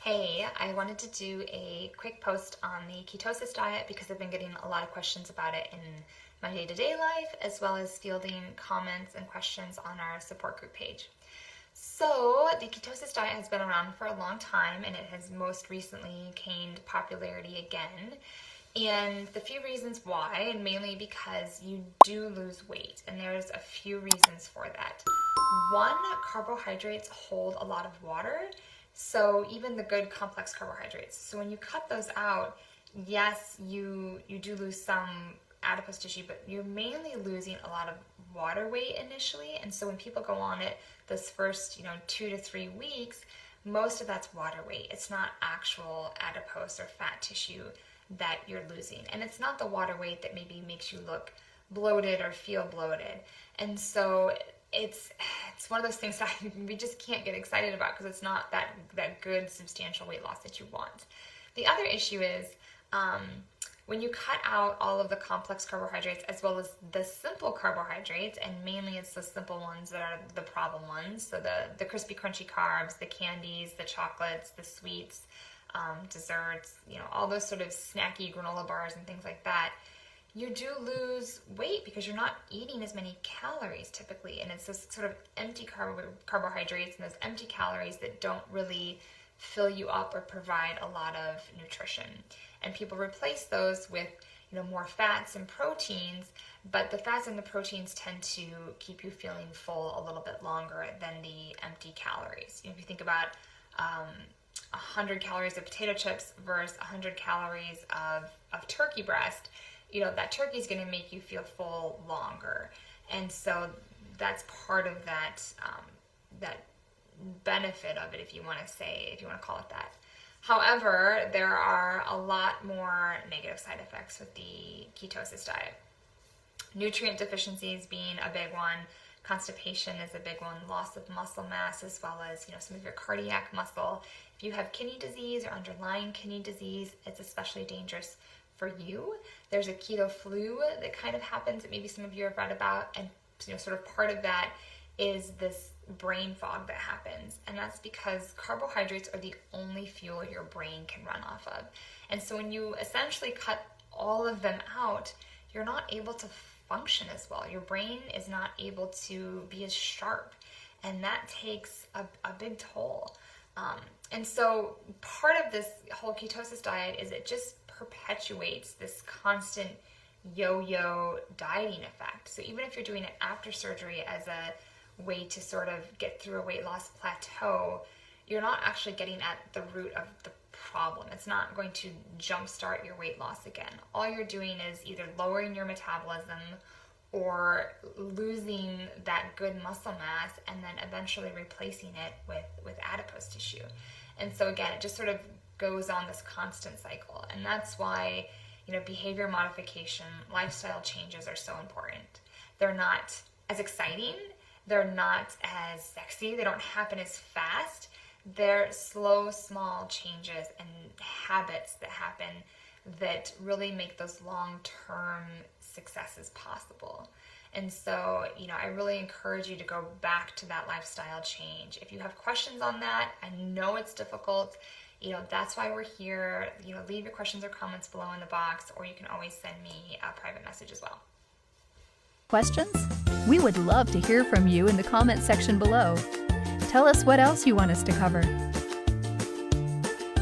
Hey, I wanted to do a quick post on the ketosis diet because I've been getting a lot of questions about it in my day-to-day life, as well as fielding comments and questions on our support group page. So the ketosis diet has been around for a long time, and it has most recently gained popularity again. And the few reasons why, and mainly because you do lose weight, and there's a few reasons for that. One, carbohydrates hold a lot of water. So even the good complex carbohydrates. So when you cut those out, yes, you do lose some adipose tissue, but you're mainly losing a lot of water weight initially. And so when people go on it this first, 2 to 3 weeks, most of that's water weight. It's not actual adipose or fat tissue that you're losing. And it's not the water weight that maybe makes you look bloated or feel bloated. And so it's one of those things that we just can't get excited about because it's not that good substantial weight loss that you want. The other issue is when you cut out all of the complex carbohydrates as well as the simple carbohydrates, and mainly it's the simple ones that are the problem ones, so the crispy crunchy carbs, the candies, the chocolates, the sweets, desserts, all those sort of snacky granola bars and things like that, you do lose weight because you're not eating as many calories typically, and it's those sort of empty carbohydrates and those empty calories that don't really fill you up or provide a lot of nutrition. And people replace those with more fats and proteins, but the fats and the proteins tend to keep you feeling full a little bit longer than the empty calories. If you think about 100 calories of potato chips versus 100 calories of turkey breast, that turkey is going to make you feel full longer. And so that's part of that benefit of it, if you want to call it that. However, there are a lot more negative side effects with the ketosis diet. Nutrient deficiencies being a big one. Constipation is a big one. Loss of muscle mass, as well as some of your cardiac muscle. If you have kidney disease or underlying kidney disease, it's especially dangerous for you. There's a keto flu that kind of happens that maybe some of you have read about, and sort of part of that is this brain fog that happens, and that's because carbohydrates are the only fuel your brain can run off of. And so when you essentially cut all of them out, you're not able to function as well. Your brain is not able to be as sharp, and that takes a big toll. And so part of this whole ketosis diet is it just perpetuates this constant yo-yo dieting effect. So even if you're doing it after surgery as a way to sort of get through a weight loss plateau, you're not actually getting at the root of the problem. It's not going to jumpstart your weight loss again. All you're doing is either lowering your metabolism or losing that good muscle mass and then eventually replacing it with adipose tissue. And so again, it just sort of goes on this constant cycle. And that's why, behavior modification, lifestyle changes are so important. They're not as exciting. They're not as sexy. They don't happen as fast. They're slow, small changes and habits that happen that really make those long-term successes possible. And so, I really encourage you to go back to that lifestyle change. If you have questions on that, I know it's difficult. That's why we're here. Leave your questions or comments below in the box, or you can always send me a private message as well. Questions? We would love to hear from you in the comment section below. Tell us what else you want us to cover.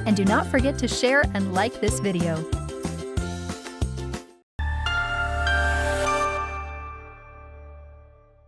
And do not forget to share and like this video.